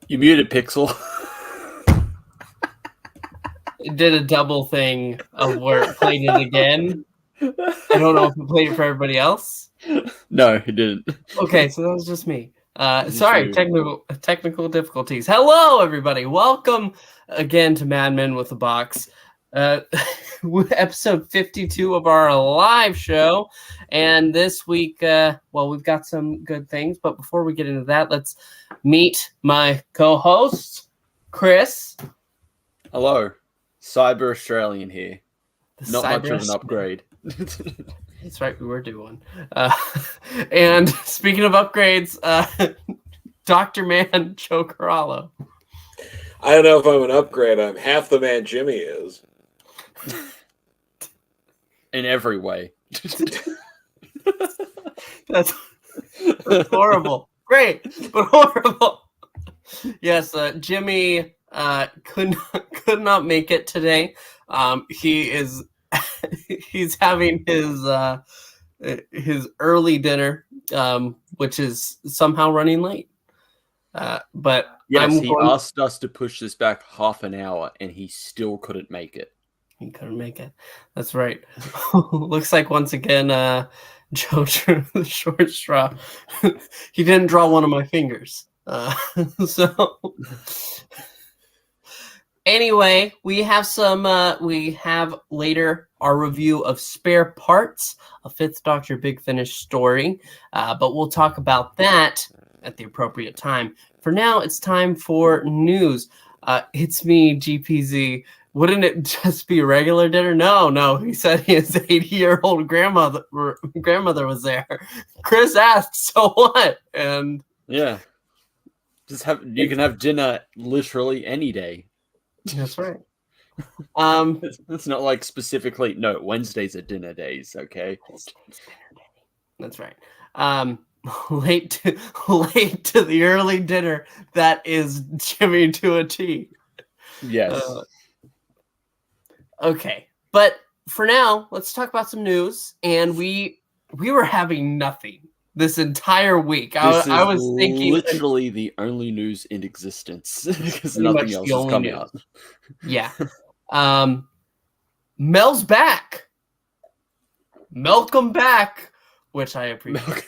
You muted Pixel. It did a double thing of where it played it again. I don't know if it played it for everybody else. No, it didn't. Okay, so that was just me. Sorry, technical difficulties. Hello, everybody. Welcome again to Mad Men with a Box. Episode 52 of our live show. And this week, we've got some good things. But before we get into that, let's meet my co-host, Chris. Hello. Cyber Australian here. Not much of an upgrade. That's right, we were due one. And speaking of upgrades, Dr. Man Joe Corallo. I don't know if I'm an upgrade. I'm half the man Jimmy is. In every way. That's horrible. Great, but horrible. Yes, Jimmy could not make it today. He's having his early dinner, which is somehow running late. But yes, he asked us to push this back half an hour, and he still couldn't make it. He couldn't make it. That's right. Looks like once again, Joe drew the short straw. He didn't draw one of my fingers. So anyway, we have later our review of Spare Parts, a Fifth Doctor Big Finish story. But we'll talk about that at the appropriate time. For now, it's time for news. It's me, GPZ. Wouldn't it just be a regular dinner? No. He said his 80-year-old grandmother was there. Chris asked, so what? And yeah, you can have dinner literally any day. That's right. It's not like specifically Wednesdays are dinner days. Okay, that's right. Late to the early dinner. That is Jimmy to a T. Yes. Okay, but for now, let's talk about some news. And we were having nothing this entire week. I was thinking literally the only news in existence because nothing else has come out. Yeah. Mel's back. Malcolm back, which I appreciate.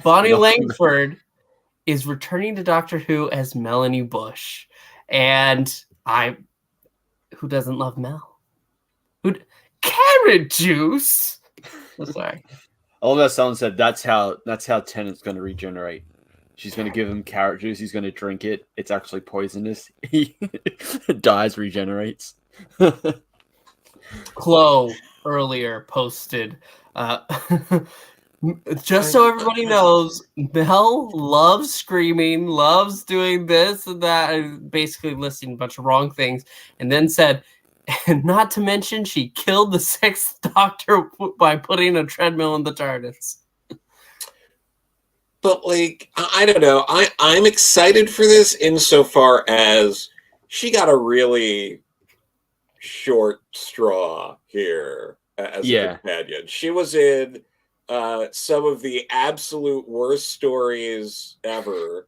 Bonnie Langford is returning to Doctor Who as Melanie Bush. And who doesn't love Mel? Carrot juice. Sorry. All that someone said that's how Tennant's going to regenerate. She's going to give him carrot juice. He's going to drink it. It's actually poisonous. He dies, regenerates. Chloe earlier posted, just so everybody knows, Mel loves screaming, loves doing this and that, and basically listing a bunch of wrong things, and then said, and not to mention, she killed the Sixth Doctor by putting a treadmill in the TARDIS. But, I don't know. I'm excited for this insofar as she got a really short straw here as a companion. She was in some of the absolute worst stories ever.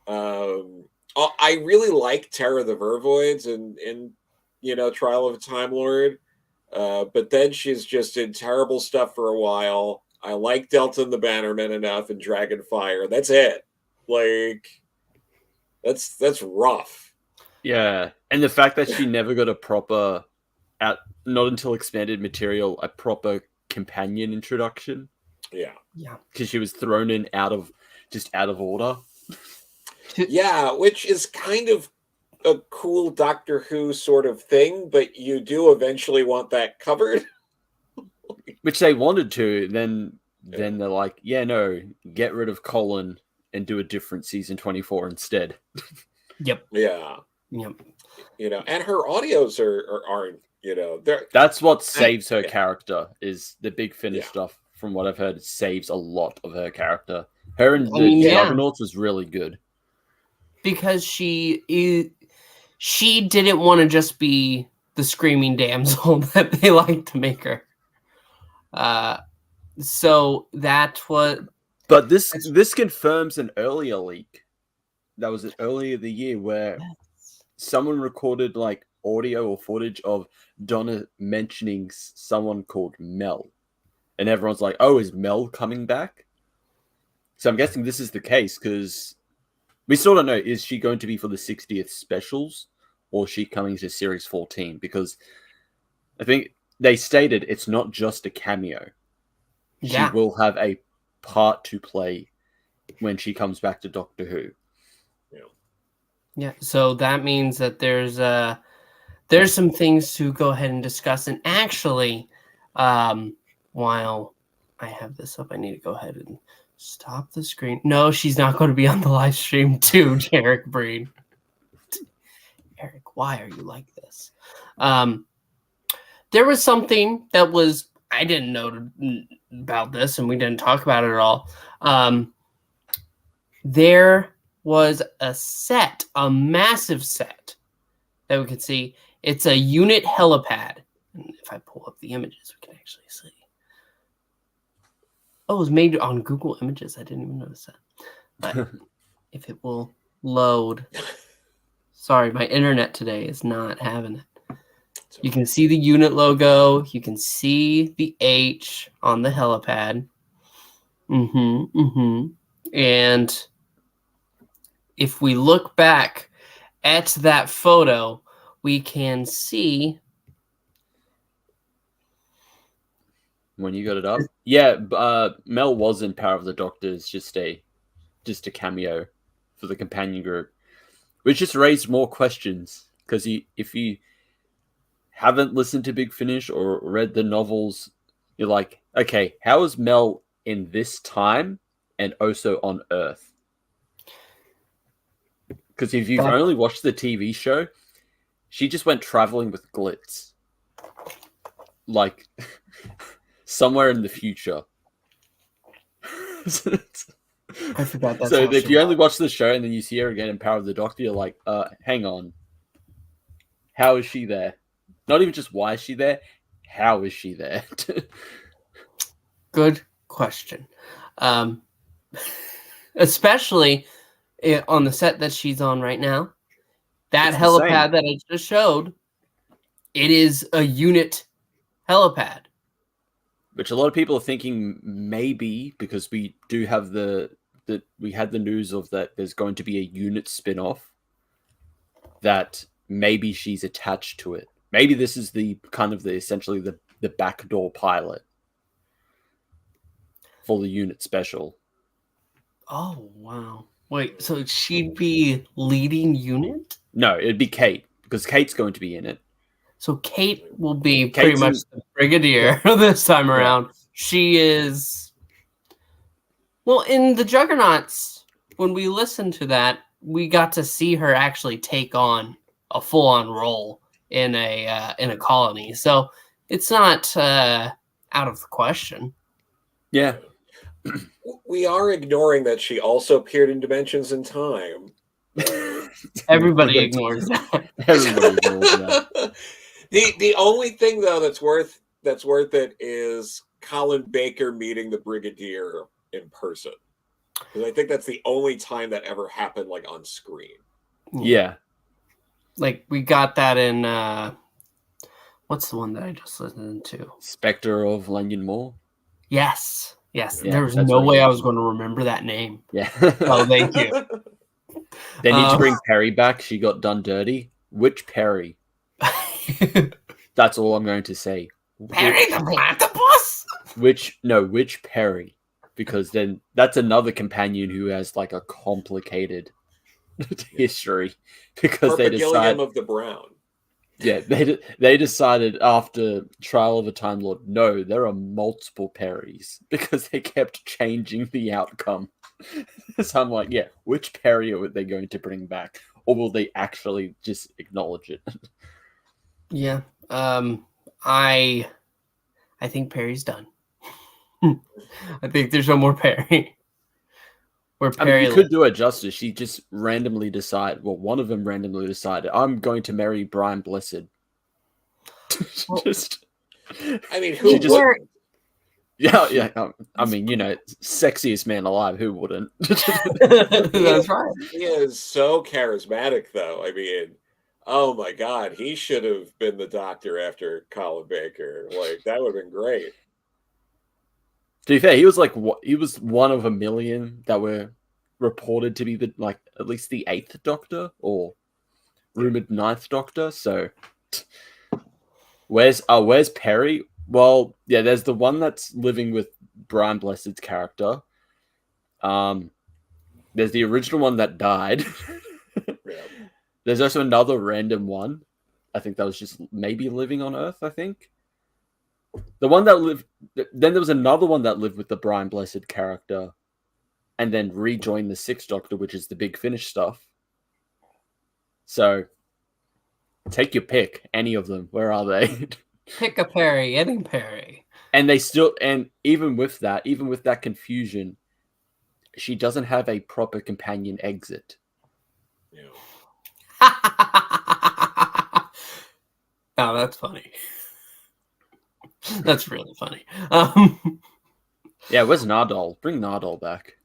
I really like Terror of the Vervoids and Trial of a Time Lord. But then she's just in terrible stuff for a while. I like Delta and the Bannermen enough and Dragonfire. That's it. That's rough. Yeah. And the fact that she never got a proper, not until expanded material, a proper companion introduction. Yeah. Because she was thrown in out of order. Yeah, which is kind of a cool Doctor Who sort of thing, but you do eventually want that covered. Which they wanted to, then they're like, get rid of Colin and do a different season 24 instead. Yep. Yeah. Yep. And her audios aren't, that's what saves her character, is the Big Finish stuff. From what I've heard, it saves a lot of her character. Her and the Argonauts was really good. Because she didn't want to just be the screaming damsel that they like to make her. So that was. But this confirms an earlier leak. That was earlier the year where someone recorded like audio or footage of Donna mentioning someone called Mel, and everyone's like, "Oh, is Mel coming back?" So I'm guessing this is the case because we still don't know. Is she going to be for the 60th specials, or is she coming to Series 14? Because I think they stated it's not just a cameo. She will have a part to play when she comes back to Doctor Who. Yeah, so that means that there's some things to go ahead and discuss. And actually, while I have this up, I need to go ahead and stop the screen. No, she's not going to be on the live stream too, Jarek Breen. Eric, why are you like this? There was something that was, I didn't know about this, and we didn't talk about it at all. There was a set, a massive set that we could see. It's a unit helipad. And if I pull up the images, we can actually see. Oh, it was made on Google Images. I didn't even notice that. But if it will load. Sorry, my internet today is not having it. You can see the unit logo. You can see the H on the helipad. And if we look back at that photo, we can see. When you got it up, yeah, Mel was in Power of the Doctors, just a cameo for the companion group, which just raised more questions because if you haven't listened to Big Finish or read the novels, you're like, okay, how is Mel in this time and also on Earth? Because if you've only watched the TV show, she just went traveling with Glitz. Like, somewhere in the future. I forgot that. So if you only watch the show and then you see her again in Power of the Doctor, you're like, hang on. How is she there? Not even just why is she there, how is she there? Good question. Especially on the set that she's on right now. That helipad that I just showed, it is a unit helipad. Which a lot of people are thinking maybe because we do have we had the news of that there's going to be a unit spin-off that maybe she's attached to it. Maybe this is essentially the backdoor pilot for the unit special. Oh, wow. Wait, so she'd be leading unit? No, it'd be Kate because Kate's going to be in it. So Kate will be pretty much the Brigadier this time around. She is... Well, in the Juggernauts, when we listened to that, we got to see her actually take on a full-on role in a colony. So it's not out of the question. Yeah. We are ignoring that she also appeared in Dimensions in Time. Everybody ignores that. Everybody ignores that. The only thing though that's worth it is Colin Baker meeting the Brigadier in person. Because I think that's the only time that ever happened like on screen. Yeah. Like we got that in what's the one that I just listened to? Spectre of Lanyon Moor. Yes. Yeah, there was that's no way right. I was going to remember that name. Yeah. Oh, thank you. They need to bring Perry back. She got done dirty. Which Perry? That's all I'm going to say. Perry the Platypus? Which Perry? Because then that's another companion who has like a complicated history. Because they decided of the Brown. Yeah, they decided after Trial of a Time Lord, no, there are multiple Perrys because they kept changing the outcome. So I'm like, yeah, which Perry are they going to bring back? Or will they actually just acknowledge it? Yeah. I think Perry's done. I think there's no more Perry. You could do it justice. She just randomly one of them randomly decided, I'm going to marry Brian Blessed. Just, I mean, who just- wouldn't? yeah. I mean, sexiest man alive. Who wouldn't? That's right. He is so charismatic, though. I mean, oh my God, he should have been the Doctor after Colin Baker. Like, that would have been great. To be fair, he was one of a million that were reported to be at least the 8th Doctor or rumored 9th Doctor. So where's Perry? Well, yeah, there's the one that's living with Brian Blessed's character. There's the original one that died. Yeah. There's also another random one. I think that was just maybe living on Earth, I think. The one that lived... Then there was another one that lived with the Brian Blessed character and then rejoined the 6th Doctor, which is the Big Finish stuff. So, take your pick. Any of them. Where are they? Pick a Perry, any Perry. And they still... And even with that confusion, she doesn't have a proper companion exit. Yeah. Oh, that's funny. That's really funny. Yeah, where's Nardole? Bring Nardole back.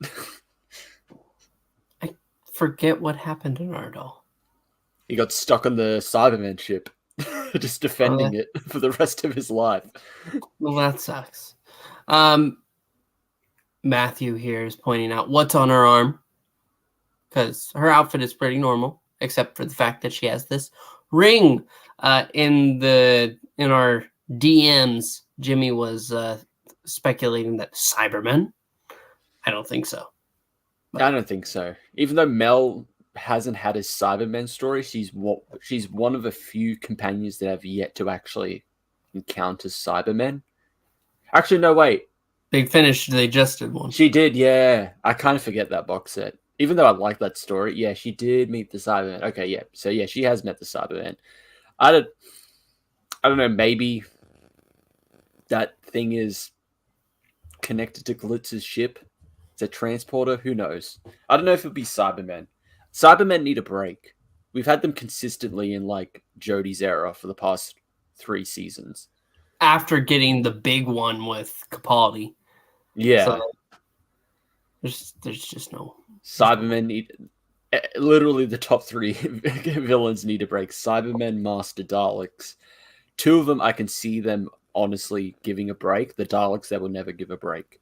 I forget what happened to Nardole. He got stuck on the Cyberman ship, just defending it for the rest of his life. Well, that sucks. Matthew here is pointing out what's on her arm, because her outfit is pretty normal, except for the fact that she has this ring. In our DMs, Jimmy was speculating that Cybermen. I don't think so. I don't think so. Even though Mel hasn't had a Cybermen story, she's one of a few companions that have yet to actually encounter Cybermen. Actually, no, wait. Big Finish, they just did one. She did, yeah. I kind of forget that box set. Even though I like that story, yeah, she did meet the Cybermen. Okay, yeah. So, yeah, she has met the Cybermen. I don't know, maybe that thing is connected to Glitz's ship. It's a transporter. Who knows? I don't know if it'll be Cybermen. Cybermen need a break. We've had them consistently in Jodie's era for the past 3 seasons. After getting the big one with Capaldi. Yeah. So there's just no... Cybermen need... Literally the top 3 villains need a break. Cybermen, Master, Daleks. 2 of them, I can see them honestly giving a break. The Daleks, they will never give a break.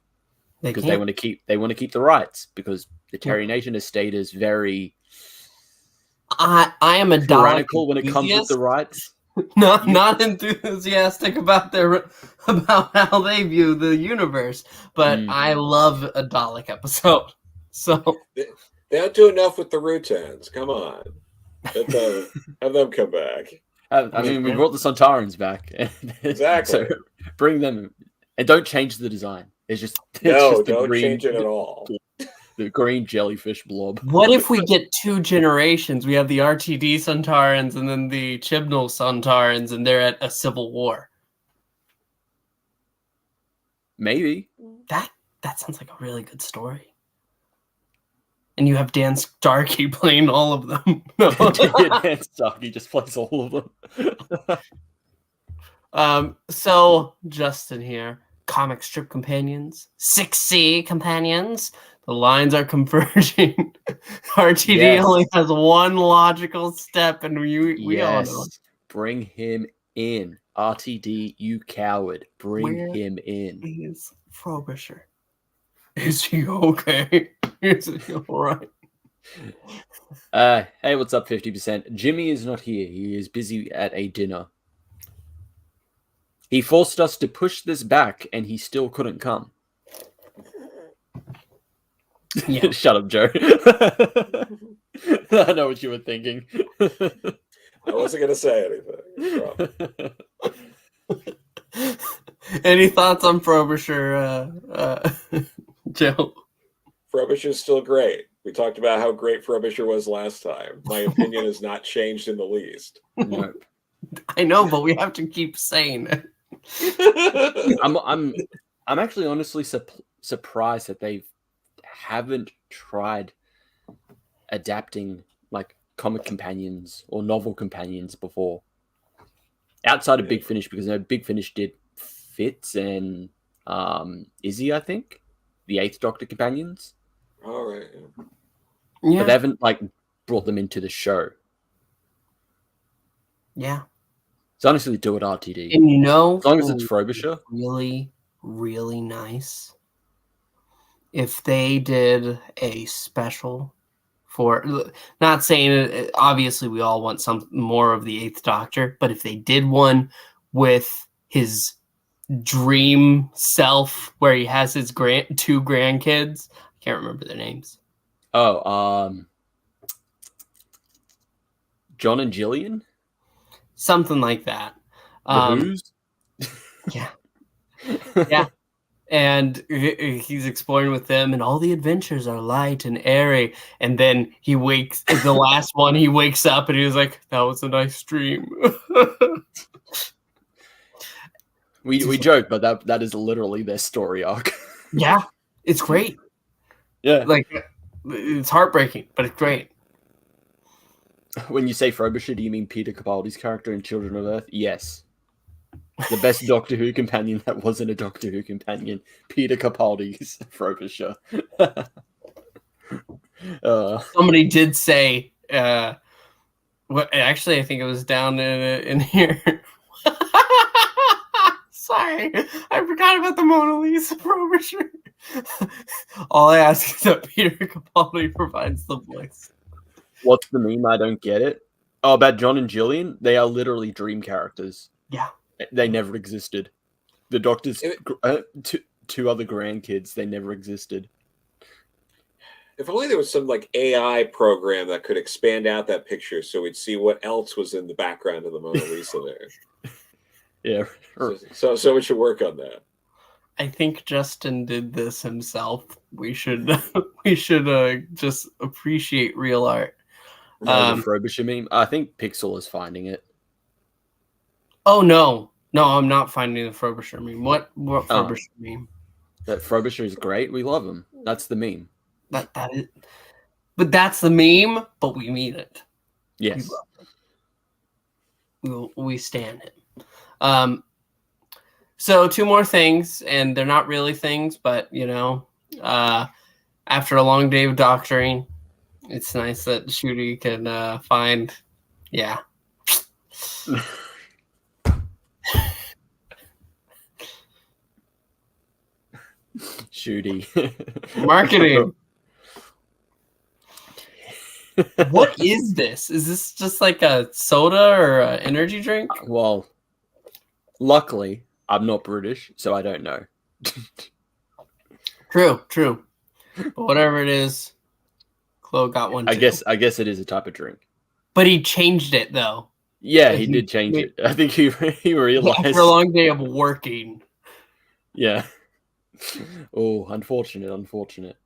Because they want to keep the rights. Because the Terry Nation estate is very... I am a tyrannical Dalek when it comes with the rights. Not enthusiastic about how they view the universe, but I love a Dalek episode. So they don't do enough with the Rutans. Come on, have them come back. I mean, we brought the Sontarans back. Exactly. So bring them and don't change the design. Don't change it at all. The green jellyfish blob. What if we get 2 generations? We have the RTD Sontarans and then the Chibnall Sontarans, and they're at a civil war. Maybe. That sounds like a really good story. And you have Dan Starkey playing all of them. No. Dan Starkey just plays all of them. So Justin here. Comic strip companions. 6C companions. The lines are converging. RTD only has one logical step, and we all know. Bring him in. RTD, you coward. Bring him in. Is Frobisher? Is he okay? Is he all right? Hey, what's up, 50%? Jimmy is not here. He is busy at a dinner. He forced us to push this back, and he still couldn't come. Yeah. Shut up, Joe. I know what you were thinking. I wasn't going to say anything. Any thoughts on Frobisher, Joe? Frobisher's still great. We talked about how great Frobisher was last time. My opinion has not changed in the least. No. I know, but we have to keep saying it. I'm actually honestly surprised that they haven't tried adapting comic companions or novel companions before. outside of Big Finish, because Big Finish did Fitz and Izzy, I think, the Eighth Doctor companions. All right. Yeah. But they haven't like brought them into the show. Yeah. So honestly, do it RTD. And you know, as long as it's Frobisher. Really, really nice if they did a special for, not saying obviously we all want some more of the Eighth Doctor, but if they did one with his dream self where he has his two grandkids, I can't remember their names. Oh, John and Jillian, something like that. The Who's. Yeah, yeah. And he's exploring with them, and all the adventures are light and airy. And then he wakes, the last one, he wakes up and he was like, that was a nice dream. we joke, but that is literally their story arc. Yeah, it's great. Yeah. Like, it's heartbreaking, but it's great. When you say Frobisher, do you mean Peter Capaldi's character in Children of Earth? Yes. The best Doctor Who companion that wasn't a Doctor Who companion, Peter Capaldi's Frobisher. Somebody did say, actually, I think it was down in here. Sorry, I forgot about the Mona Lisa Frobisher. All I ask is that Peter Capaldi provides the voice. What's the meme? I don't get it. Oh, about John and Jillian? They are literally dream characters. Yeah. They never existed. The Doctor's two other grandkids, they never existed. If only there was some like AI program that could expand out that picture so we'd see what else was in the background of the Mona Lisa there. Yeah. So we should work on that. I think Justin did this himself. We should just appreciate real art. The Frobisher meme. I think Pixel is finding it. Oh no, I'm not finding the Frobisher meme. What Frobisher meme? That Frobisher is great. We love him. That's the meme. That is, but that's the meme. But we mean it. Yes. We stand it. So 2 more things, and they're not really things, but after a long day of doctoring, it's nice that Shooty can find, yeah. Shooty. Marketing. What is this? Is this just like a soda or an energy drink? Well, luckily, I'm not British, so I don't know. True. But whatever it is, Chloe got one too. I guess it is a type of drink. But he changed it though. Yeah, he did change it. I think he realized after a long day of working. Yeah. Oh, unfortunate.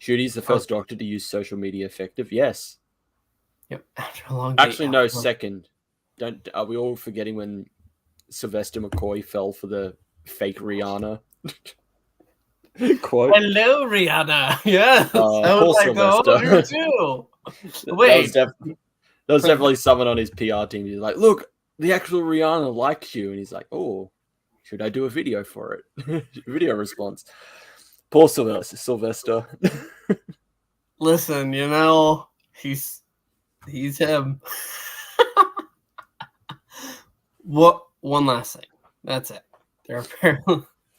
Shooty's the first Doctor to use social media effective. Yes. Yep. After a long day. Actually, no. Second. Are we all forgetting when Sylvester McCoy fell for the fake Rihanna quote? Hello, Rihanna. Yes. Poor Sylvester. Too. Wait. That was definitely someone on his PR team. He's like, look, the actual Rihanna likes you. And he's like, oh, should I do a video for it? Video response. Poor Sylvester. Listen, he's him. What? One last thing. That's it. There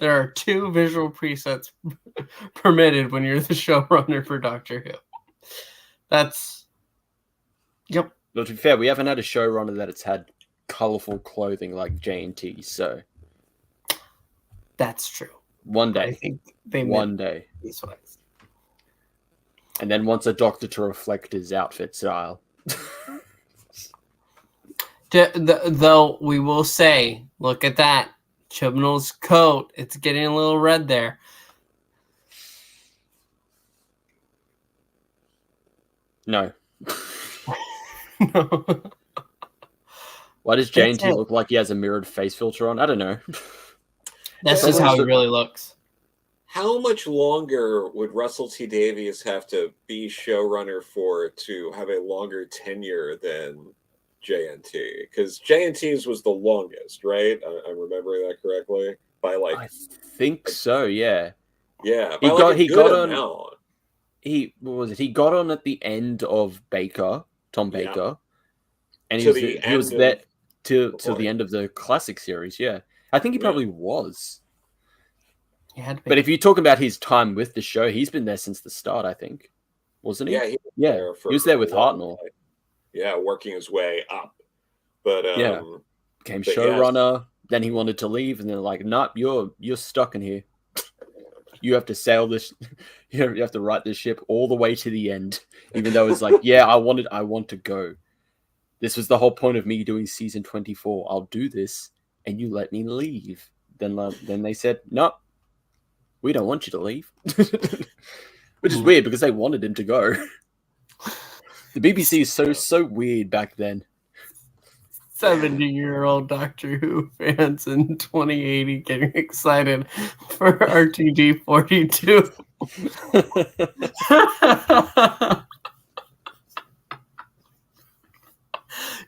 are 2 visual presets permitted when you're the showrunner for Doctor Who. That's. Yep. But to be fair, we haven't had a showrunner that it's had colorful clothing like J&T, so. That's true. One day. I think they one day. These ways. And then wants a Doctor to reflect his outfit style. Though we will say, look at that. Chibnall's coat. It's getting a little red there. No. No. Why does J&T look like he has a mirrored face filter on? I don't know. That's just how he really looks. How much longer would Russell T Davies have to be showrunner for to have a longer tenure than JNT, because JNT's was the longest, right? I'm remembering that correctly by like. I think so. Yeah. Yeah, He by got like a he good got on. amount. What was it? He got on at the end of Tom Yeah. Baker, and To he was there till the Right. end of the classic series. Yeah, I think he probably was. He had to be. But if you talk about his time with the show, he's been there since the start, I think, wasn't he? Yeah, he was there a with long Hartnell. time. Yeah, working his way up. But became but showrunner. Then he wanted to leave, and they're like, "Nope, you're stuck in here. You have to sail this. You have to write this ship all the way to the end." Even though it's like, "Yeah, I want to go. This was the whole point of me doing season 24. I'll do this, and you let me leave." Then they said, "No, we don't want you to leave," which is weird because they wanted him to go. The BBC is so weird back then. 70-year-old Doctor Who fans in 2080 getting excited for RTD42.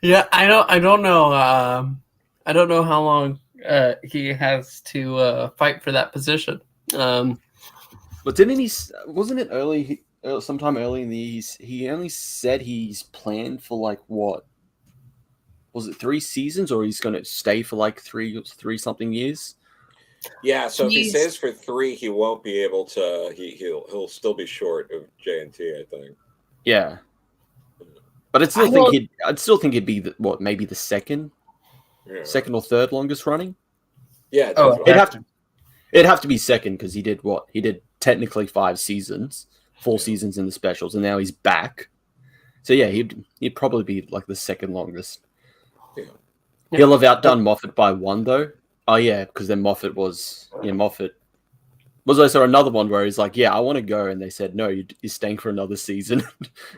Yeah, I don't know. I don't know how long he has to fight for that position. But didn't he? Wasn't it early? Sometime early in the year, he only said he's planned for like what? Was it 3 seasons, or he's going to stay for like three something years? Yeah, so if he stays for 3, he won't be able to. He'll still be short of JNT, I think. Yeah, but I'd still think he'd be maybe the second or third longest running. Yeah, it'd have to be second because he did what? He did technically 5 seasons, 4 seasons in the specials, and now he's back. So yeah, he'd probably be like the second longest. Yeah. He'll have outdone Moffat by 1 though. Oh yeah, because then Moffat was also another one where he's like, "Yeah, I want to go," and they said, "No, you're staying for another season."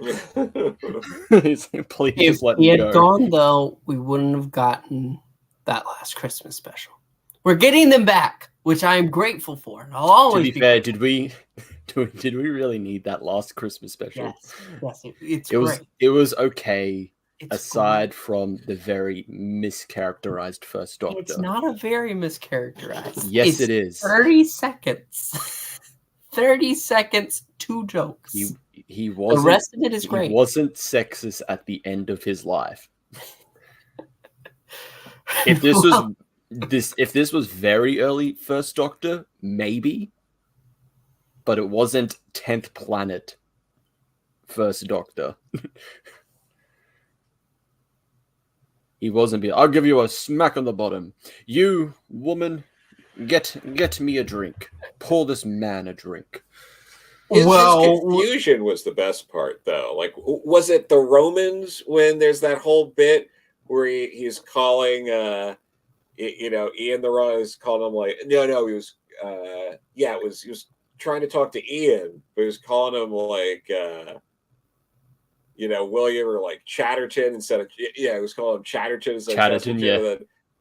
He's like, "Please just let me go." If he had gone though, we wouldn't have gotten that last Christmas special. We're getting them back, which I am grateful for. And I'll always be fair, did we really need that last Christmas special? Yes, it's great. It was okay. Aside from the very mischaracterized first Doctor. It's not a very mischaracterized. Yes, it is. 30 seconds. 30 seconds, 2 jokes. He wasn't. The rest of it is great. He wasn't sexist at the end of his life. If this was very early First Doctor, maybe. But it wasn't 10th Planet First Doctor. He wasn't being, "I'll give you a smack on the bottom. You, woman, get me a drink. Pour this man a drink." His confusion was the best part, though. Like, was it the Romans when there's that whole bit where he's calling, Ian the Wrong is calling him like, no, he was, he was trying to talk to Ian, but he was calling him like, William or like Chatterton instead of it was called him Chatterton instead of Chesterton. Yeah.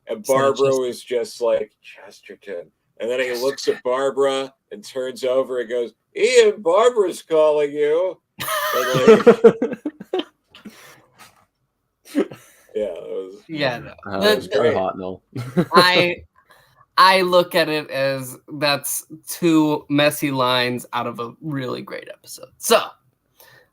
And Barbara was just like Chesterton. And then he looks at Barbara and turns over and goes, "Ian, Barbara's calling you." That's very Hartnell. I look at it as that's 2 messy lines out of a really great episode. So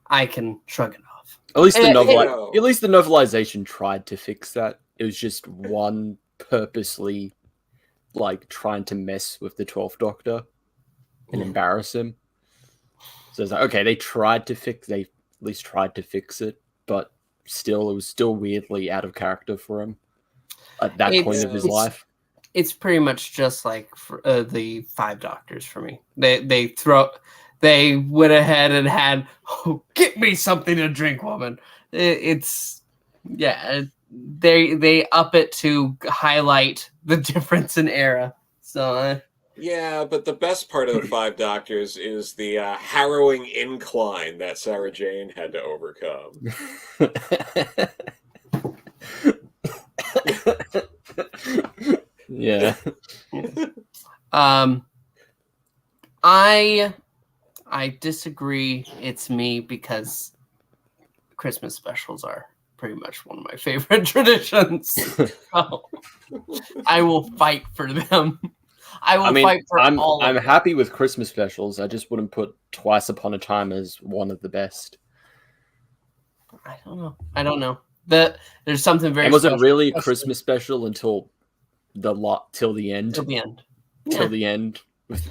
I can shrug it off. At least the novelization tried to fix that. It was just one purposely like trying to mess with the 12th Doctor and embarrass him. So it's like, okay, they at least tried to fix it, but still it was still weirdly out of character for him at that point of his life. It's pretty much just like the 5 Doctors for me. They went ahead and had, "Get me something to drink, woman." They up it to highlight the difference in era. So yeah, but the best part of the 5 Doctors is the harrowing incline that Sarah Jane had to overcome. Yeah. I disagree. It's me because Christmas specials are pretty much one of my favorite traditions. So I will fight for them. I will fight for all of I'm them. happy with Christmas specials. I just wouldn't put Twice Upon a Time as one of the best. I don't know. There's something very. And was it really a especially Christmas special until till the end? till the end? Till the end. It's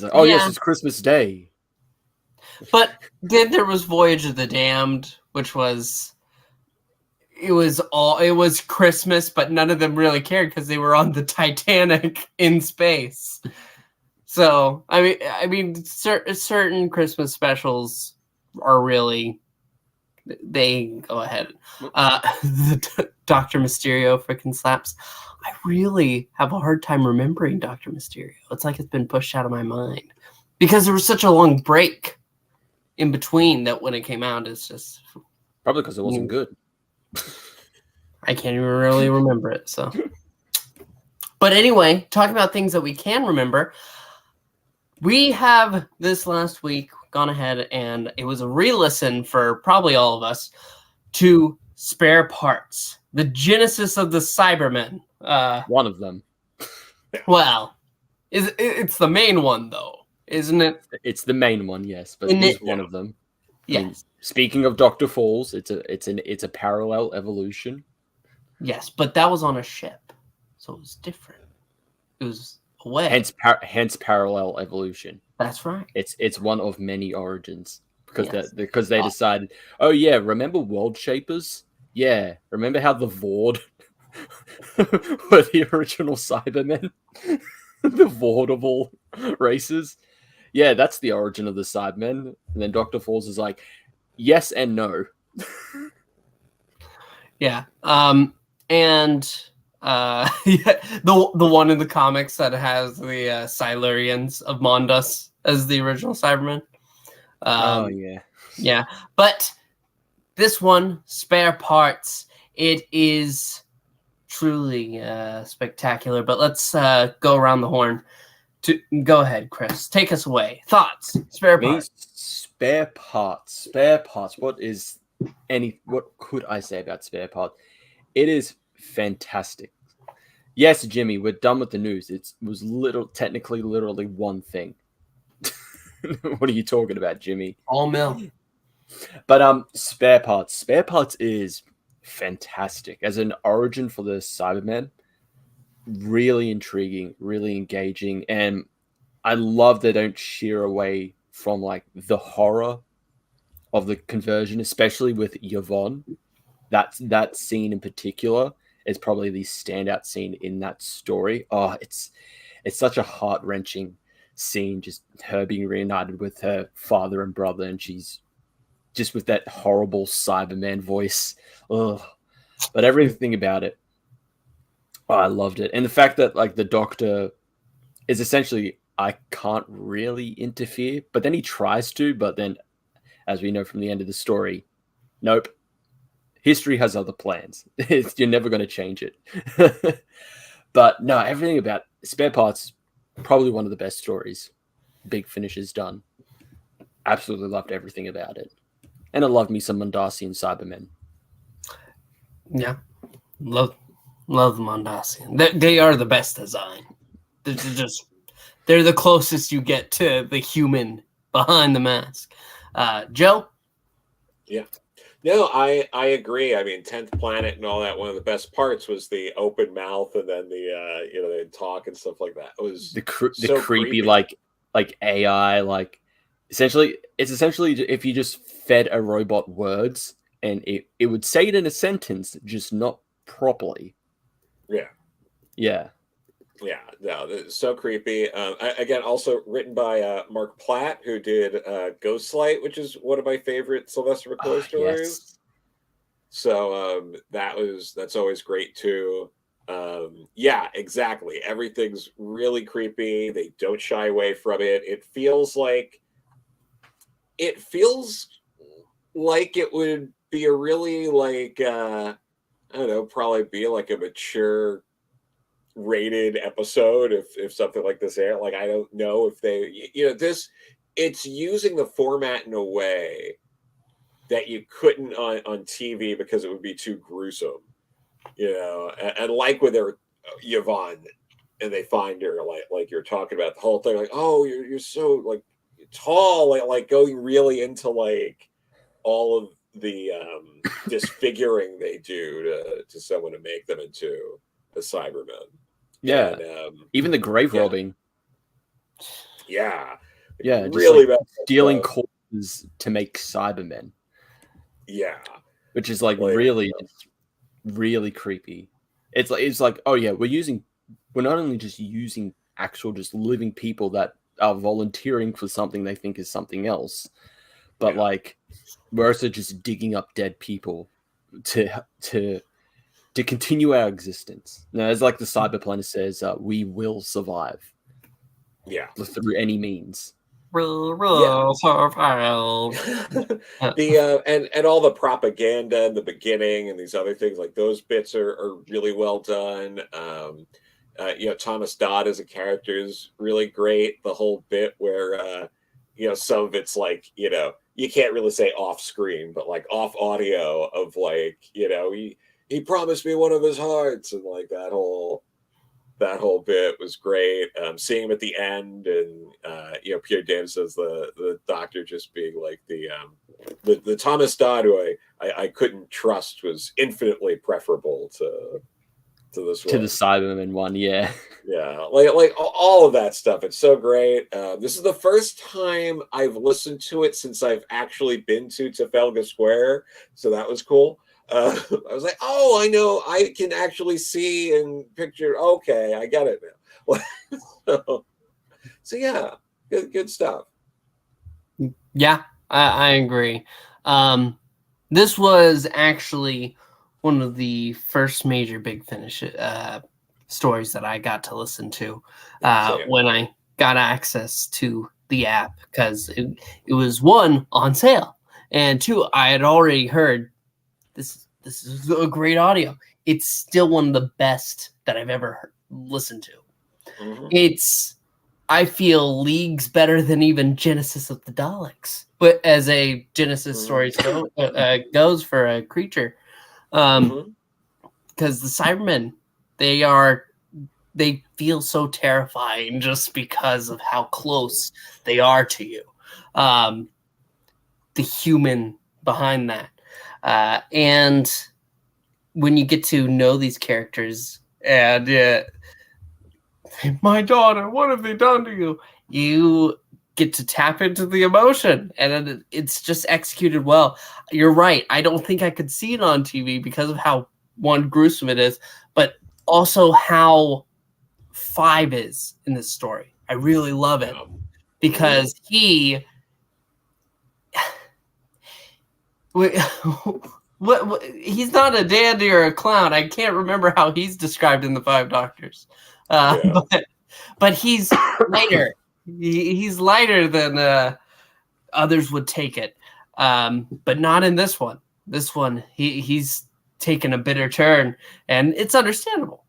like, oh yes, it's Christmas Day. But then there was Voyage of the Damned, which was it was Christmas, but none of them really cared because they were on the Titanic in space. So I mean, certain Christmas specials are really they go ahead. Dr. Mysterio freaking slaps. I really have a hard time remembering Dr. Mysterio. It's like it's been pushed out of my mind because there was such a long break in between that when it came out, it's just probably because it wasn't good. I can't even really remember it. So, but anyway, talking about things that we can remember, we have this last week gone ahead and it was a re-listen for probably all of us to Spare Parts, the genesis of the Cybermen. One of them. Well, it's the main one though, isn't it? It's the main one, yes, but it's one of them. Yes. I mean, speaking of Dr. Falls, it's a parallel evolution. Yes, but that was on a ship, so it was different. It was away. Hence parallel evolution. That's right. It's one of many origins because they decided. Oh yeah, remember World Shapers? Yeah, remember how the Vord were the original Cybermen, the Vordable races. Yeah, that's the origin of the Cybermen. And then Dr. Falls is like, yes and no. Yeah. And the one in the comics that has the Silurians of Mondas as the original Cybermen. Oh yeah. Yeah. But this one, Spare Parts, it is truly spectacular. But let's go around the horn. Go ahead, Chris. Take us away. Thoughts. Spare Parts. Spare Parts. What could I say about Spare Parts? It is fantastic. Yes, Jimmy, we're done with the news. It was literally one thing. What are you talking about, Jimmy? All mill. But Spare Parts is fantastic as an origin for the Cybermen. Really intriguing, really engaging, and I love they don't sheer away from like the horror of the conversion, especially with Yvonne. That scene in particular is probably the standout scene in that story. Oh, it's such a heart-wrenching scene, just her being reunited with her father and brother, and she's just with that horrible Cyberman voice. Ugh. But everything about it, I loved it. And the fact that like the Doctor is essentially, I can't really interfere, but then he tries to, but then as we know from the end of the story, nope. History has other plans. You're never going to change it. But no, everything about Spare Parts, probably one of the best stories Big Finish has done. Absolutely loved everything about it. And I loved me some Mondasian Cybermen. Yeah. Love the Mondasian. They are the best design. They're the closest you get to the human behind the mask. Joe? Yeah. No, I agree. I mean, 10th Planet and all that, one of the best parts was the open mouth and then the, they'd talk and stuff like that. It was the so creepy, like AI, like essentially if you just fed a robot words and it would say it in a sentence, just not properly. Yeah. Yeah. Yeah, no, it's so creepy. Again, also written by Mark Platt, who did Ghostlight, which is one of my favorite Sylvester McCoy stories. Yes. So that's always great too. Yeah, exactly. Everything's really creepy. They don't shy away from it. It feels like it would be a really like I don't know, probably be like a mature rated episode if something like this aired. Like I don't know if they it's using the format in a way that you couldn't on TV because it would be too gruesome, you know. And like with their Yvonne, and they find her like you're talking about the whole thing, like, oh, you're so like tall, like going really into like all of the disfiguring they do to someone to make them into a Cyberman. Yeah, and, even the grave robbing. Yeah, really bad stealing corpses to make Cybermen. Yeah, which is like really creepy. It's like, oh yeah, we're not only just using actual just living people that are volunteering for something they think is something else, but like we're also just digging up dead people to continue our existence. Now, as like the Cyberplanet says, we will survive. Yeah, through any means. And all the propaganda in the beginning and these other things, like those bits are really well done. You know, Thomas Dodd as a character is really great. The whole bit where you know, some of it's like, you know, you can't really say off screen, but like off audio of like, you know, he promised me one of his hearts, and like that whole bit was great. Seeing him at the end, and you know, Peter Davis as the doctor just being like the Thomas Dodd who I couldn't trust was infinitely preferable to this one. To the Cyberman one, yeah. Yeah, like all of that stuff. It's so great. This is the first time I've listened to it since I've actually been to Trafalgar Square, so that was cool. I was like, oh, I know, I can actually see and picture. Okay, I get it now. so yeah, good stuff. Yeah, I agree. This was actually one of the first major Big Finish stories that I got to listen to when I got access to the app, because it was, one, on sale, and two, I had already heard this is a great audio. It's still one of the best that I've ever listened to. Mm-hmm. It's, I feel, leagues better than even Genesis of the Daleks, but as a Genesis story goes for a creature. Because the Cybermen, they feel so terrifying just because of how close they are to you. The human behind that. And when you get to know these characters and my daughter, what have they done to you? You get to tap into the emotion, and it's just executed well. You're right. I don't think I could see it on TV because of how, one, gruesome it is, but also how Five is in this story. I really love it because he's not a dandy or a clown. I can't remember how he's described in the Five Doctors, but he's lighter. He's lighter than others would take it, but not in this one. This one, he's taken a bitter turn, and it's understandable.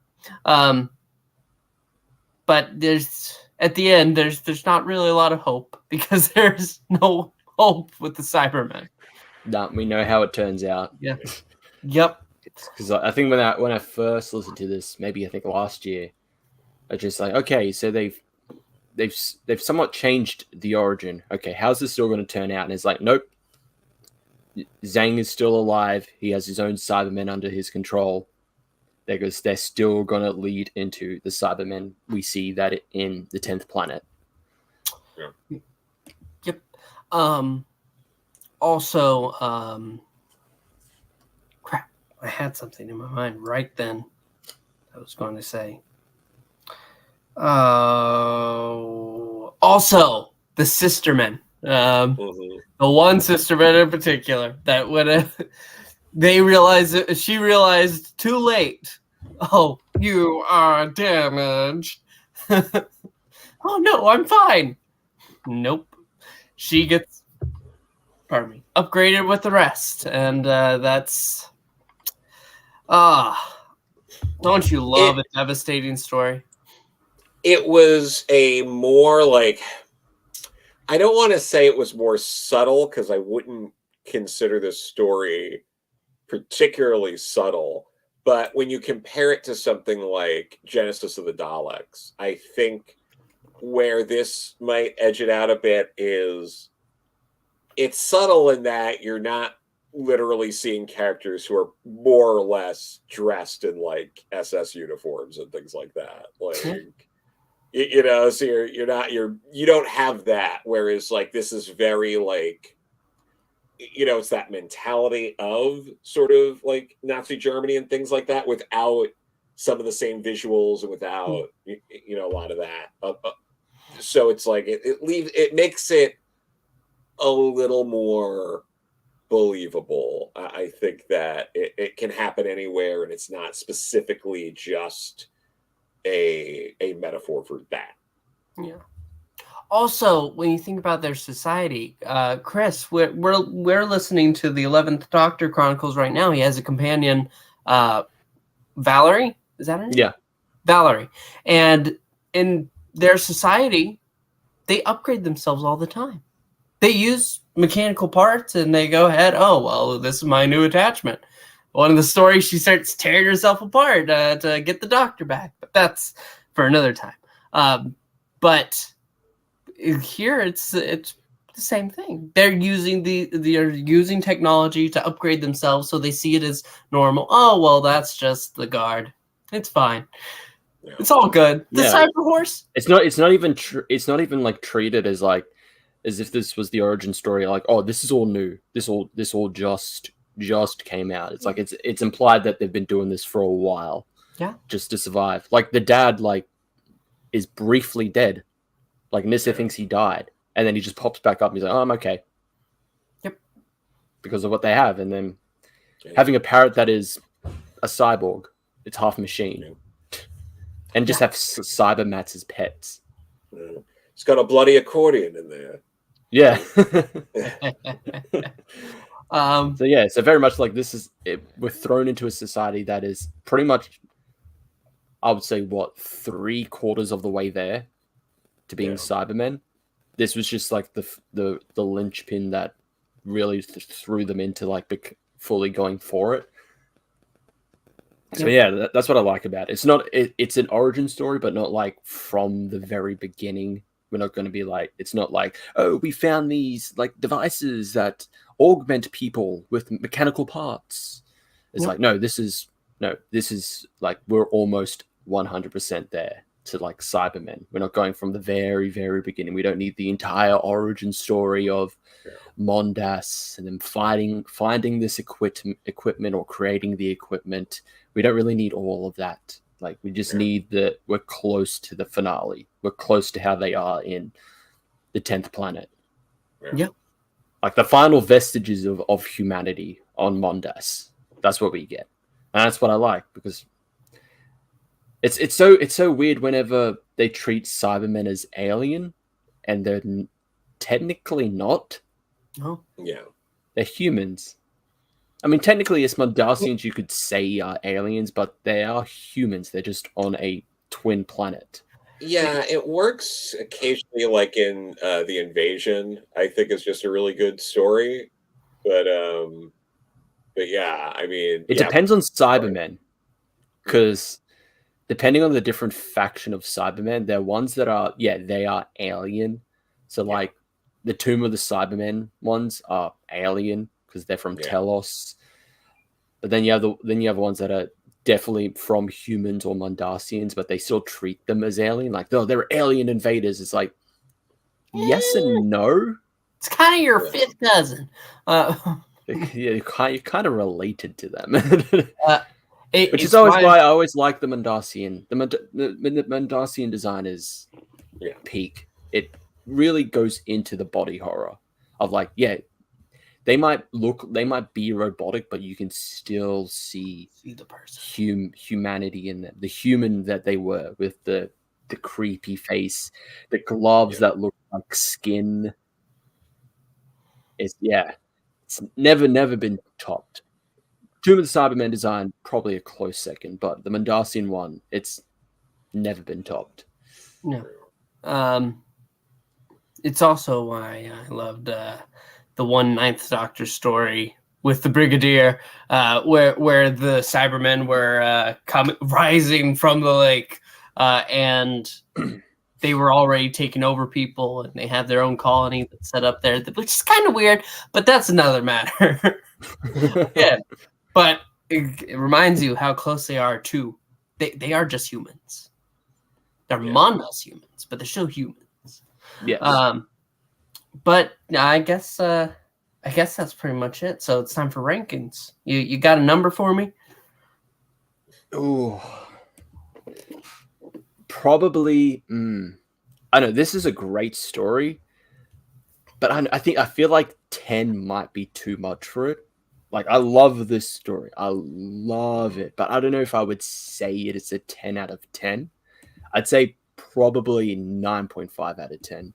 But at the end, there's not really a lot of hope, because there's no hope with the Cybermen. No, we know how it turns out. Yeah. Yep. Because I think when I first listened to this, maybe I think last year, I just like, okay, so they've somewhat changed the origin. Okay, how's this still going to turn out? And it's like, nope. Zhang is still alive. He has his own Cybermen under his control. Because they're still going to lead into the Cybermen. We see that in the 10th Planet. Yeah. Yep. Also, crap, I had something in my mind right then I was going to say. Also, the Sistermen. The one Sisterman in particular that when she realized too late. Oh, you are damaged. Oh no, I'm fine. Nope. She gets, upgraded with the rest, and that's don't you love a devastating story? It was a more like, I don't want to say it was more subtle, because I wouldn't consider this story particularly subtle. But when you compare it to something like Genesis of the Daleks, I think where this might edge it out a bit is it's subtle in that you're not literally seeing characters who are more or less dressed in like SS uniforms and things like that. Like, you know, so you don't have that. Whereas like this is very like, you know, it's that mentality of sort of like Nazi Germany and things like that without some of the same visuals and without, you know, a lot of that. So it's like it makes it a little more believable. I think that it can happen anywhere and it's not specifically just a metaphor for that. Yeah. Also, when you think about their society, Chris, we're listening to the 11th Doctor Chronicles right now. He has a companion, Valerie. Is that her name? Yeah, Valerie. And in their society, they upgrade themselves all the time. They use mechanical parts and they go ahead. Oh, well, this is my new attachment. One of the stories, she starts tearing herself apart to get the Doctor back. But that's for another time. But here it's the same thing. They're using technology to upgrade themselves, so they see it as normal. Oh well, that's just the guard. It's fine. Yeah. It's all good. The Cyber Horse. It's not even like treated as like as if this was the origin story. Like, oh, this is all new. This all just came out. It's like it's implied that they've been doing this for a while. Yeah. Just to survive. Like the dad is briefly dead. Like Nyssa thinks he died, and then he just pops back up and he's like, oh, I'm okay. Yep. Because of what they have. And then having a parrot that is a cyborg, it's half machine. And just have Cybermats as pets. It's got a bloody accordion in there. Yeah. So very much like we're thrown into a society that is pretty much, I would say, 3/4 of the way there to being Cybermen. This was just like the linchpin that really threw them into like fully going for it. So that's what I like about it. It's an origin story, but not like from the very beginning. We're not going to be like, it's not like, oh, we found these like devices that augment people with mechanical parts. It's like, no, this is like, we're almost 100% there to like Cybermen. We're not going from the very, very beginning. We don't need the entire origin story of Mondas and then finding this equipment or creating the equipment. We don't really need all of that. Like, we just need we're close to the finale. We're close to how they are in the 10th planet. Yeah. Like the final vestiges of humanity on Mondas. That's what we get. And that's what I like, because it's so weird whenever they treat Cybermen as alien and they're technically not. Oh. Yeah. They're humans. I mean, technically, as Mondasians, you could say are aliens, but they are humans. They're just on a twin planet. Yeah, it works occasionally, like in The Invasion. I think it's just a really good story. But yeah, I mean... It depends on Cybermen. Because depending on the different faction of Cybermen, there are ones that are, they are alien. So, like, the Tomb of the Cybermen ones are alien, because they're from Telos. But then you have ones that are definitely from humans or Mondasians, but they still treat them as alien. Like, oh, they're alien invaders. It's like, yes and no. It's kind of your fifth cousin. You're kind of related to them. Which is always why I always like the Mondasian. The Mondasian design is peak. It really goes into the body horror of like, they might be robotic, but you can still see the person, humanity in them, the human that they were, with the creepy face, the gloves that look like skin. It's never been topped. Tomb of the Cybermen design, probably a close second, but the Mondasian one, it's never been topped. No. It's also why I loved the one Ninth Doctor story with the Brigadier, where the Cybermen were rising from the lake, and they were already taking over people, and they had their own colony that's set up there, which is kind of weird, but that's another matter. Yeah, but it reminds you how close they are to. They are just humans. They're Mondas humans, but they're still humans. Yes. But I guess that's pretty much it. So it's time for rankings. You got a number for me? Ooh. Probably. I know this is a great story, but I feel like 10 might be too much for it. Like, I love this story. I love it, but I don't know if I would say it is a 10 out of 10. I'd say probably 9.5 out of 10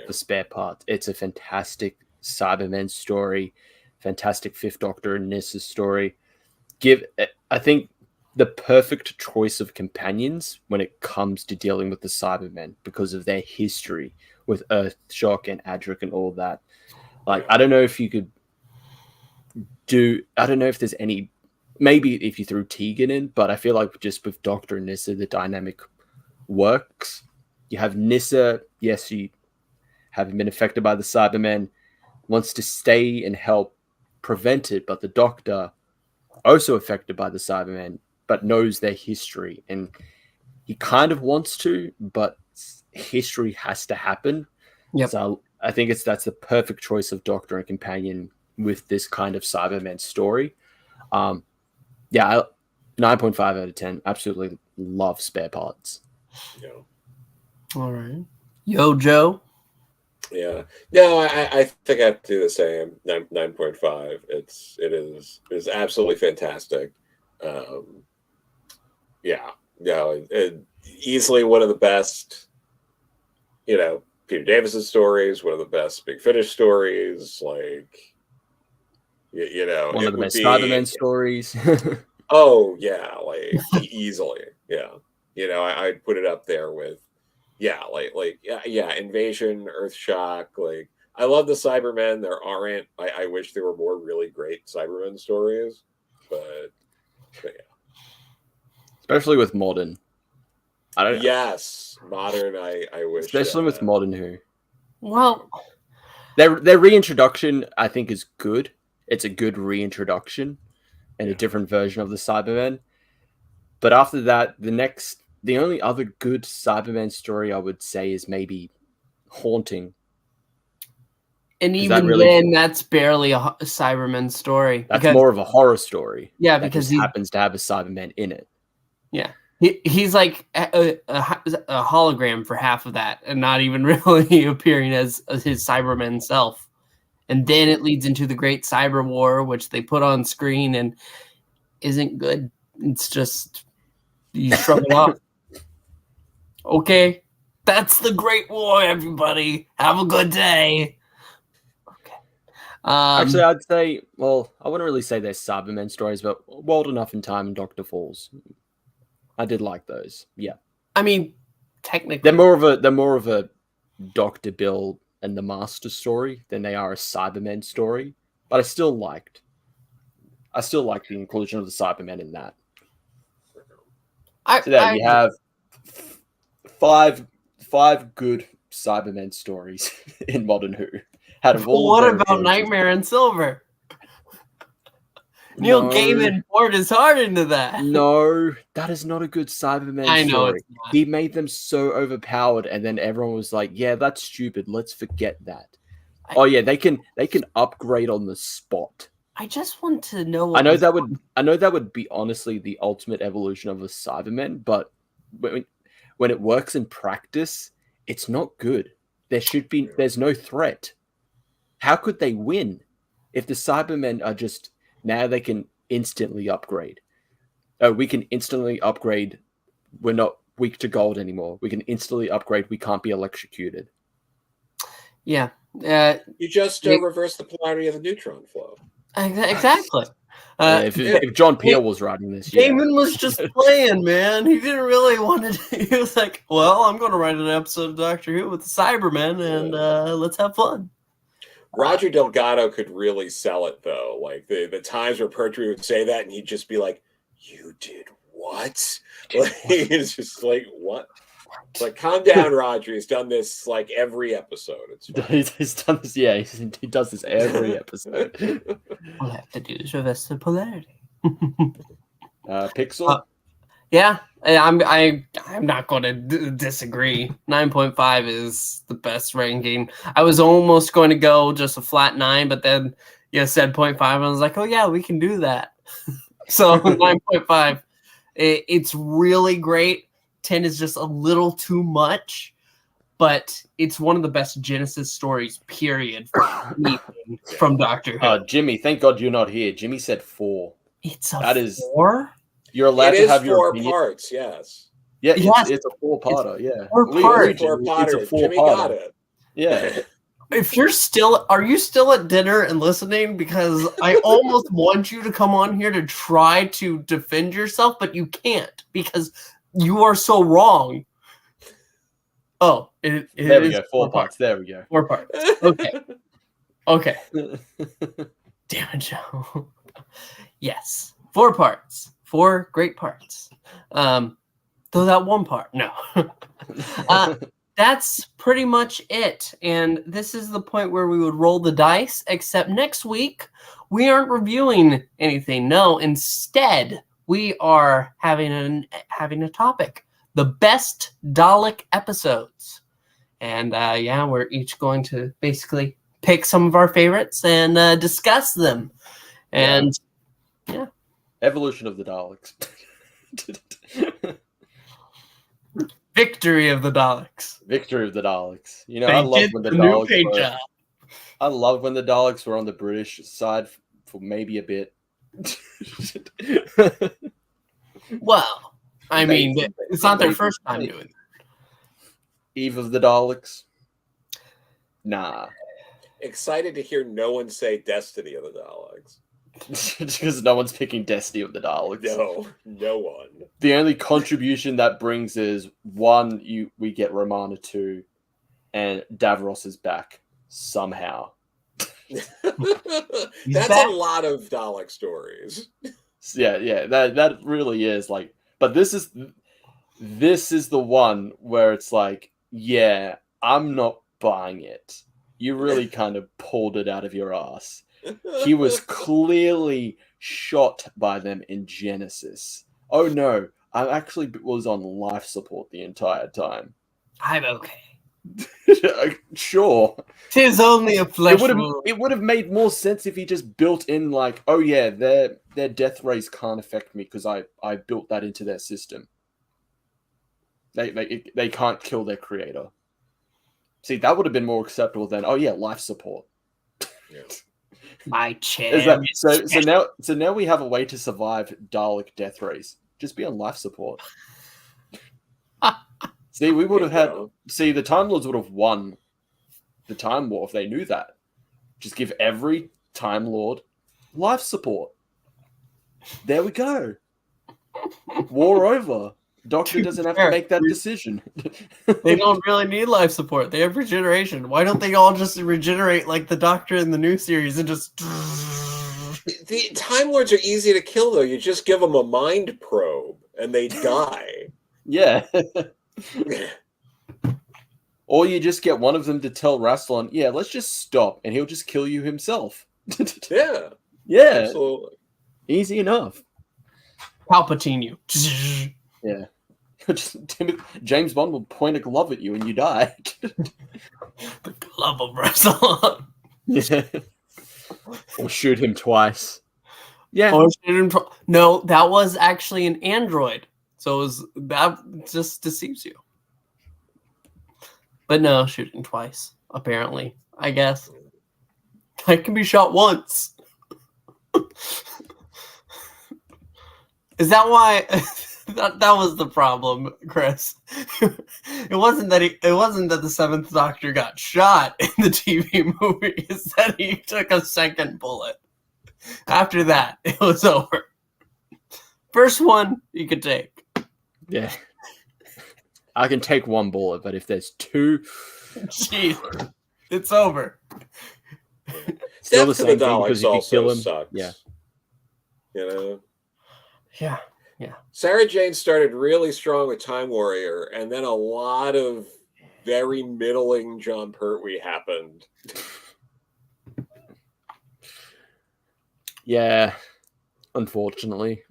for Spare Parts. It's a fantastic Cybermen story, fantastic Fifth Doctor and Nissa's story. I think, the perfect choice of companions when it comes to dealing with the Cybermen because of their history with Earthshock and Adric and all that. Like, I don't know if you could I don't know if there's any, maybe if you threw Tegan in, but I feel like just with Doctor and Nyssa, the dynamic works. You have Nyssa, yes, she having been affected by the Cybermen, wants to stay and help prevent it, but the Doctor, also affected by the Cybermen, but knows their history, and he kind of wants to, but history has to happen. Yep. So I think that's the perfect choice of Doctor and companion with this kind of Cybermen story. 9.5 out of 10. Absolutely love Spare Parts. Yeah. All right. Yo, Joe. Yeah. No, I think I have to do the same. 9.5. It is absolutely fantastic. Easily one of the best, Peter Davis's stories, one of the best Big Finish stories, like, one of the best Cybermen stories. Oh yeah, like easily, yeah. I'd put it up there with, Invasion, Earthshock. Like, I love the Cybermen. There aren't. I wish there were more really great Cybermen stories, but yeah. Especially with modern. Yes, modern. I wish. Especially with Modern Who. Well, their reintroduction, I think, is good. It's a good reintroduction and a different version of the Cybermen. But after that, the only other good Cyberman story I would say is maybe Haunting. And even then, that's barely a Cyberman story. That's more of a horror story. Yeah, that because he happens to have a Cyberman in it. Yeah. He's like a hologram for half of that, and not even really appearing as his Cyberman self. And then it leads into the Great Cyber War, which they put on screen and isn't good. It's just, you shrug it off. Okay, that's the Great War, everybody. Have a good day. Okay. Actually, I'd say, well, I wouldn't really say they're Cybermen stories, but World Enough in Time and Dr. Falls. I did like those. Yeah. I mean, technically, they're more of a Dr. Bill and the Master story than they are a Cybermen story. But I still liked the inclusion of the Cybermen in that. You have five good Cybermen stories in Modern Who. What about Nightmare in Silver? Neil Gaiman poured his heart into that. No, that is not a good Cyberman story. I know it's not. He made them so overpowered, and then everyone was like, "Yeah, that's stupid. Let's forget that." They can upgrade on the spot. I just want to know. I know that would be honestly the ultimate evolution of a Cyberman, but when it works in practice, it's not good. There's no threat. How could they win if the Cybermen are just now they can instantly upgrade? We can instantly upgrade. We're not weak to gold anymore. We can instantly upgrade. We can't be electrocuted. Yeah. You just reverse the polarity of the neutron flow. Exactly. If John Peel was writing this, Gaiman was just playing, man. He didn't really want to. He was like, "Well, I'm going to write an episode of Doctor Who with the Cybermen, and let's have fun." Roger Delgado could really sell it, though. Like the times where Pertwee would say that, and he'd just be like, "You did what?" Like, it's just like, what? It's like, calm down, Roger. He's done this like every episode. It's fine. He's done this. Yeah, he does this every episode. All I have to do is reverse the polarity. Pixel. Yeah, I'm not going to disagree. 9.5 is the best ranking. I was almost going to go just a flat 9, but then you said 0.5. I was like, oh yeah, we can do that. So 9.5. It's really great. 10 is just a little too much, but it's one of the best Genesis stories, period, from Doctor Who. Jimmy, thank God you're not here. Jimmy said 4. It's a 4? You're allowed to have your 4 opinion. parts, yes. Yeah, yes. It's a 4-parter, yeah. 4 parts. It's a 4-parter. Jimmy got it. Yeah. If you're still, are you still at dinner and listening? Because I almost want you to come on here to try to defend yourself, but you can't because you are so wrong. Oh, there we go. 4 parts. There we go. 4 parts. Okay. Okay. Damn it, Joe. Yes. 4 parts. 4 great parts. Though that one part, no. That's pretty much it. And this is the point where we would roll the dice, except next week we aren't reviewing anything. No, instead we are having a topic. The best Dalek episodes. And yeah, we're each going to basically pick some of our favorites and discuss them. And yeah. Evolution of the Daleks. Victory of the Daleks. Victory of the Daleks. You know, They I love did when the the new Daleks paint were, job. I love when the Daleks were on the British side for maybe a bit. Well, I mean, it's not their first time doing it. Eve of the Daleks. Nah. Excited to hear no one say Destiny of the Daleks. Because no one's picking Destiny of the Daleks. No one. The only contribution that brings is 1, we get Romana 2, and Davros is back somehow. That's back. A lot of Dalek stories. Yeah, that really is like. But this is the one where it's like, yeah, I'm not buying it. You really kind of pulled it out of your ass. He was clearly shot by them in Genesis. Oh no, I actually was on life support the entire time. I'm okay. Sure. 'Tis only a flesh wound. It would have made more sense if he just built in like, oh yeah, their death rays can't affect me because I built that into their system. They can't kill their creator. See, that would have been more acceptable than, oh yeah, life support. Yeah. My chair. So now we have a way to survive Dalek death rays. Just be on life support. See, we would have had. See, the Time Lords would have won the Time War if they knew that. Just give every Time Lord life support. There we go. War over. Doctor doesn't have to make that decision. They don't really need life support. They have regeneration. Why don't they all just regenerate like the Doctor in the new series and just... The Time Lords are easy to kill, though. You just give them a mind probe and they die. Yeah. Or you just get one of them to tell Rassilon, yeah, let's just stop, and he'll just kill you himself. Yeah. Yeah. Absolutely. Easy enough. Palpatine you. Yeah. James Bond will point a glove at you and you die. The glove of Rassilon. Yeah. Or shoot him twice. Yeah. Or shoot him no, that was actually an android. So that just deceives you. But no, shooting twice, apparently. I guess. I can be shot once. Is that why that was the problem, Chris? It wasn't that the Seventh Doctor got shot in the TV movie. It's that he took a second bullet. After that, it was over. First one you could take. Yeah. I can take one bullet, but if there's two... Jeez. It's over. Still Death the to the same thing because Daleks if you also kill him, sucks. yeah. You know? Yeah. Sarah Jane started really strong with Time Warrior, and then a lot of very middling John Pertwee happened. Yeah, unfortunately.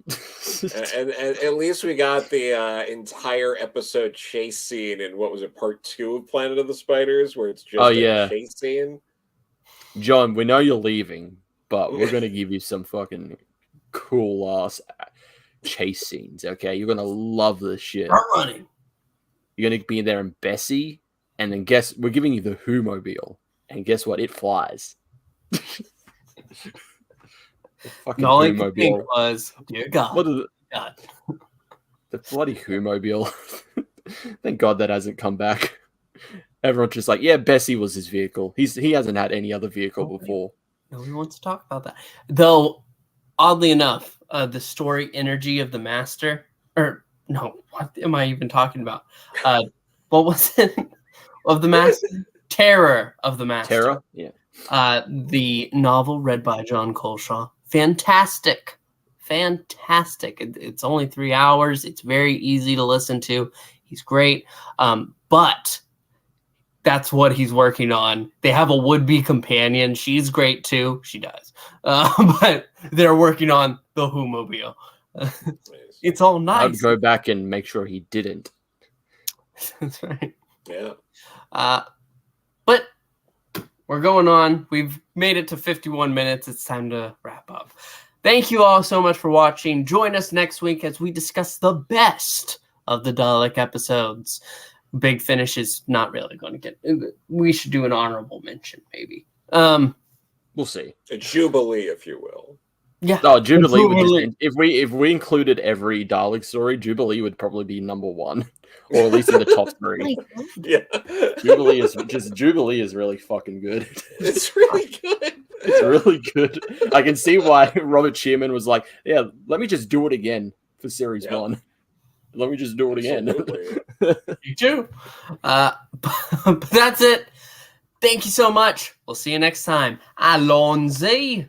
and at least we got the entire episode chase scene in, what was it, part 2 of Planet of the Spiders, where it's just a chase scene. John, we know you're leaving, but we're going to give you some fucking cool-ass chase scenes, okay? You're going to love this shit. Start running. You're going to be there in Bessie, and then we're giving you the Who-mobile, and guess what? It flies. And all I could think was, dear God. God. The bloody Who-mobile. Thank God that hasn't come back. Everyone's just like, yeah, Bessie was his vehicle. He hasn't had any other vehicle before. Nobody wants to talk about that. Though, oddly enough, the story energy of the Master, or no, what am I even talking about? What was it? Of the Master? Terror of the Master. Terror? Yeah. The novel read by John Coleshaw. Fantastic. It's only 3 hours. It's very easy to listen to. He's great. But that's what he's working on. They have a would-be companion. She's great too. She does. But they're working on the Who-mobile. It's all nice. I'd go back and make sure he didn't. That's right. Yeah. But we're going on. We've made it to 51 minutes. It's time to wrap up. Thank you all so much for watching. Join us next week as we discuss the best of the Dalek episodes. Big Finish is not really going to get... We should do an honorable mention, maybe. We'll see. A Jubilee, if you will. Yeah. Oh, Jubilee would just... If we included every Dalek story, Jubilee would probably be number 1. Or at least in the top 3. Yeah. Jubilee is really fucking good. It's really good. It's really good. I can see why Robert Shearman was like, yeah, let me just do it again for series 1. Let me just do it again. You too. But that's it. Thank you so much. We'll see you next time. Allons-y.